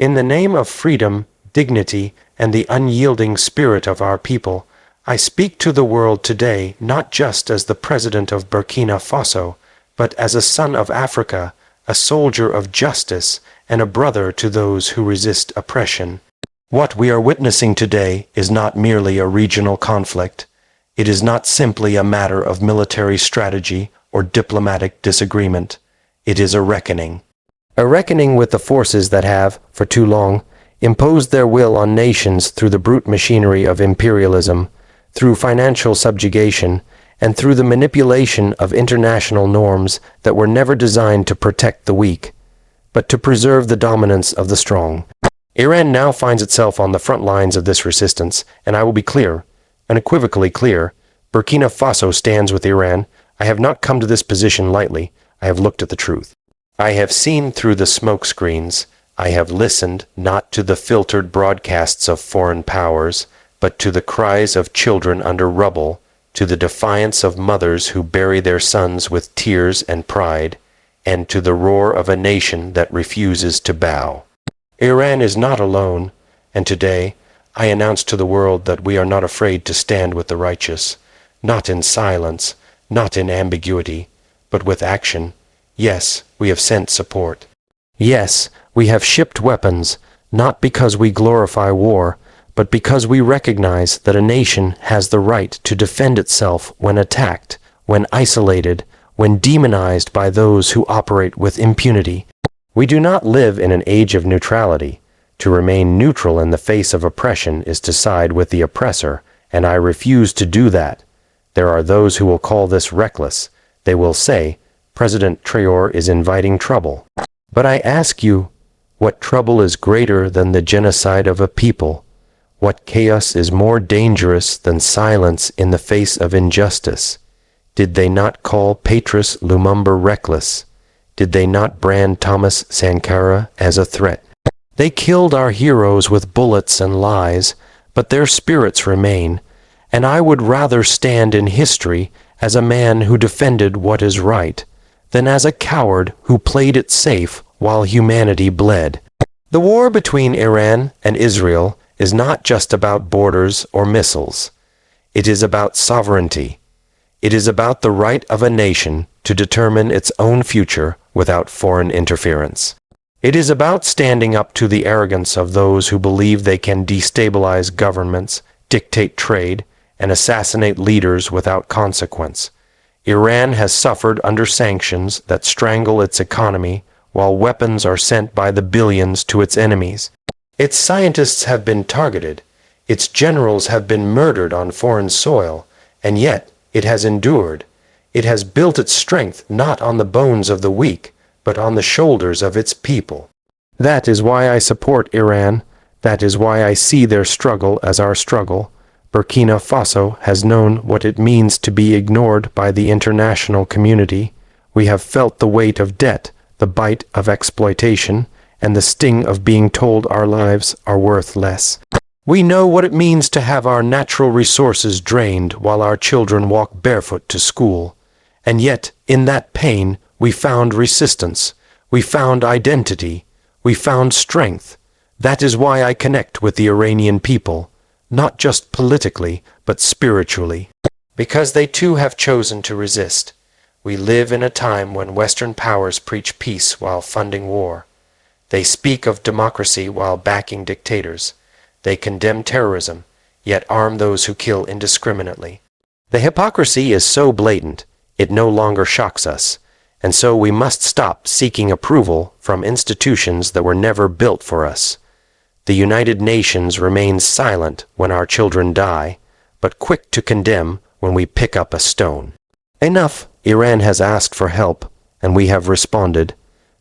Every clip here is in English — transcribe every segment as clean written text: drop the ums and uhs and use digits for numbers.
In the name of freedom, dignity, and the unyielding spirit of our people, I speak to the world today not just as the president of Burkina Faso, but as a son of Africa, a soldier of justice, and a brother to those who resist oppression. What we are witnessing today is not merely a regional conflict. It is not simply a matter of military strategy or diplomatic disagreement. It is a reckoning. A reckoning with the forces that have, for too long, imposed their will on nations through the brute machinery of imperialism, through financial subjugation, and through the manipulation of international norms that were never designed to protect the weak, but to preserve the dominance of the strong. Iran now finds itself on the front lines of this resistance, and I will be clear, unequivocally clear, Burkina Faso stands with Iran. I have not come to this position lightly. I have looked at the truth. I have seen through the smoke screens. I have listened not to the filtered broadcasts of foreign powers, but to the cries of children under rubble, to the defiance of mothers who bury their sons with tears and pride, and to the roar of a nation that refuses to bow. Iran is not alone, and today I announce to the world that we are not afraid to stand with the righteous, not in silence, not in ambiguity, but with action. Yes, we have sent support. Yes, we have shipped weapons, not because we glorify war, but because we recognize that a nation has the right to defend itself when attacked, when isolated, when demonized by those who operate with impunity. We do not live in an age of neutrality. To remain neutral in the face of oppression is to side with the oppressor, and I refuse to do that. There are those who will call this reckless. They will say, President Traoré is inviting trouble. But I ask you, what trouble is greater than the genocide of a people? What chaos is more dangerous than silence in the face of injustice? Did they not call Patrice Lumumba reckless? Did they not brand Thomas Sankara as a threat? They killed our heroes with bullets and lies, but their spirits remain, and I would rather stand in history as a man who defended what is right, than as a coward who played it safe while humanity bled. The war between Iran and Israel is not just about borders or missiles. It is about sovereignty. It is about the right of a nation to determine its own future without foreign interference. It is about standing up to the arrogance of those who believe they can destabilize governments, dictate trade, and assassinate leaders without consequence. Iran has suffered under sanctions that strangle its economy, while weapons are sent by the billions to its enemies. Its scientists have been targeted, its generals have been murdered on foreign soil, and yet it has endured. It has built its strength not on the bones of the weak, but on the shoulders of its people. That is why I support Iran. That is why I see their struggle as our struggle. Burkina Faso has known what it means to be ignored by the international community. We have felt the weight of debt, the bite of exploitation, and the sting of being told our lives are worth less. We know what it means to have our natural resources drained while our children walk barefoot to school. And yet, in that pain, we found resistance. We found identity. We found strength. That is why I connect with the Iranian people, not just politically, but spiritually. Because they too have chosen to resist. We live in a time when Western powers preach peace while funding war. They speak of democracy while backing dictators. They condemn terrorism, yet arm those who kill indiscriminately. The hypocrisy is so blatant, it no longer shocks us, and so we must stop seeking approval from institutions that were never built for us. The United Nations remains silent when our children die, but quick to condemn when we pick up a stone. Enough, Iran has asked for help, and we have responded,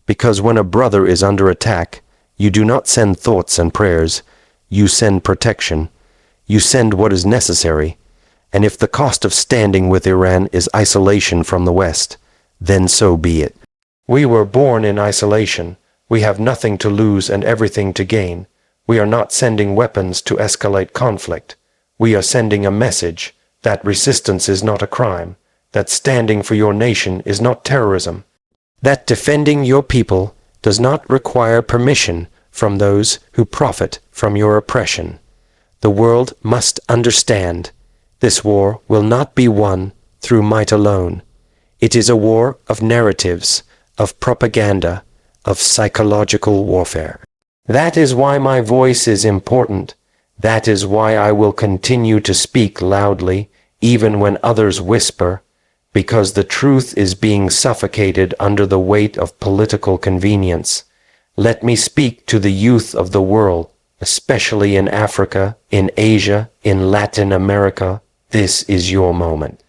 because when a brother is under attack, you do not send thoughts and prayers, you send protection, you send what is necessary, and if the cost of standing with Iran is isolation from the West, then so be it. We were born in isolation. We have nothing to lose and everything to gain. We are not sending weapons to escalate conflict. We are sending a message that resistance is not a crime, that standing for your nation is not terrorism, that defending your people does not require permission from those who profit from your oppression. The world must understand this war will not be won through might alone. It is a war of narratives, of propaganda, of psychological warfare. That is why my voice is important. That is why I will continue to speak loudly, even when others whisper, because the truth is being suffocated under the weight of political convenience. Let me speak to the youth of the world, especially in Africa, in Asia, in Latin America. This is your moment.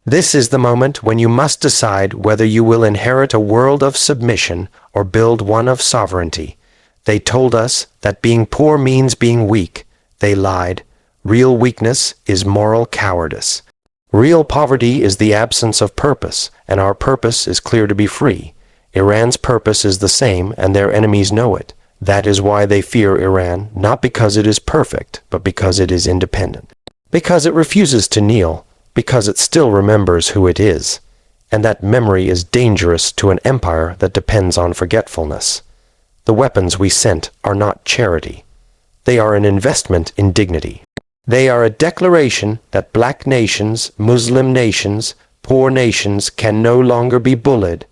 This is the moment when you must decide whether you will inherit a world of submission or build one of sovereignty. They told us that being poor means being weak. They lied. Real weakness is moral cowardice. Real poverty is the absence of purpose, and our purpose is clear to be free. Iran's purpose is the same, and their enemies know it. That is why they fear Iran, not because it is perfect, but because it is independent. Because it refuses to kneel, because it still remembers who it is. And that memory is dangerous to an empire that depends on forgetfulness. The weapons we sent are not charity. They are an investment in dignity. They are a declaration that black nations, Muslim nations, poor nations can no longer be bullied.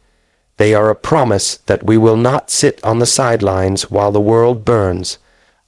They are a promise that we will not sit on the sidelines while the world burns.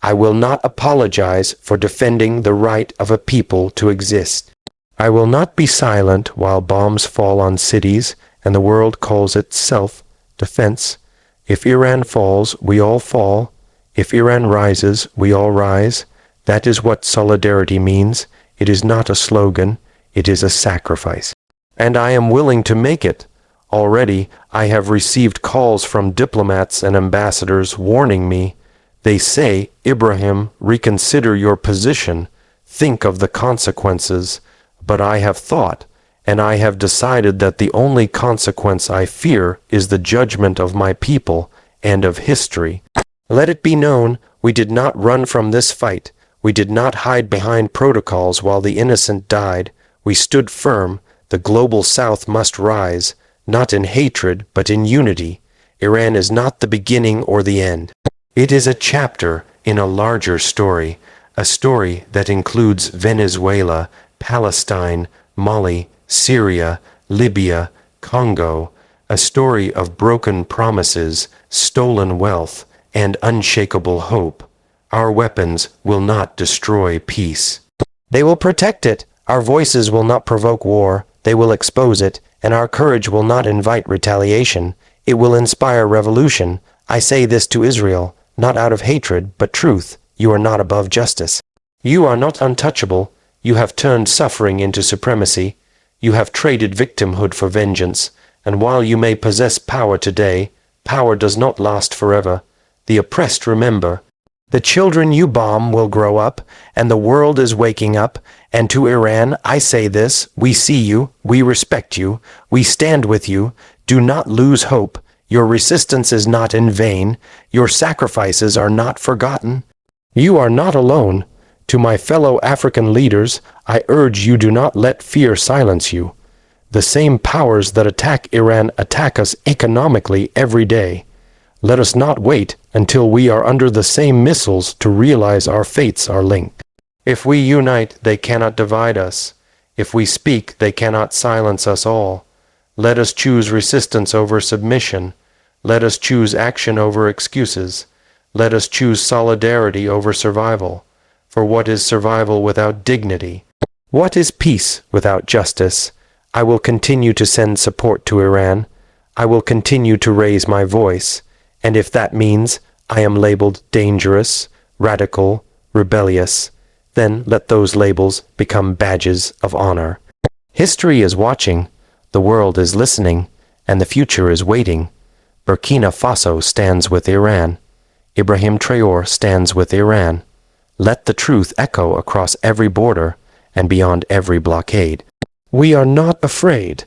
I will not apologize for defending the right of a people to exist. I will not be silent while bombs fall on cities and the world calls it self-defense. If Iran falls, we all fall. If Iran rises, we all rise. That is what solidarity means. It is not a slogan. It is a sacrifice. And I am willing to make it. Already, I have received calls from diplomats and ambassadors warning me. They say, Ibrahim, reconsider your position. Think of the consequences. But I have thought, and I have decided that the only consequence I fear is the judgment of my people and of history. Let it be known, we did not run from this fight. We did not hide behind protocols while the innocent died. We stood firm. The global South must rise, not in hatred, but in unity. Iran is not the beginning or the end. It is a chapter in a larger story, a story that includes Venezuela, Palestine, Mali, Syria, Libya, Congo, a story of broken promises, stolen wealth, and unshakable hope. Our weapons will not destroy peace. They will protect it. Our voices will not provoke war. They will expose it, and our courage will not invite retaliation. It will inspire revolution. I say this to Israel, not out of hatred, but truth. You are not above justice. You are not untouchable. You have turned suffering into supremacy. You have traded victimhood for vengeance. And while you may possess power today, power does not last forever. The oppressed remember. The children you bomb will grow up, and the world is waking up. And to Iran, I say this, we see you, we respect you, we stand with you. Do not lose hope. Your resistance is not in vain. Your sacrifices are not forgotten. You are not alone. To my fellow African leaders, I urge you do not let fear silence you. The same powers that attack Iran attack us economically every day. Let us not wait until we are under the same missiles to realize our fates are linked. If we unite, they cannot divide us. If we speak, they cannot silence us all. Let us choose resistance over submission. Let us choose action over excuses. Let us choose solidarity over survival. For what is survival without dignity? What is peace without justice? I will continue to send support to Iran. I will continue to raise my voice. And if that means I am labeled dangerous, radical, rebellious, then let those labels become badges of honor. History is watching, the world is listening, and the future is waiting. Burkina Faso stands with Iran. Ibrahim Traoré stands with Iran. Let the truth echo across every border and beyond every blockade. We are not afraid.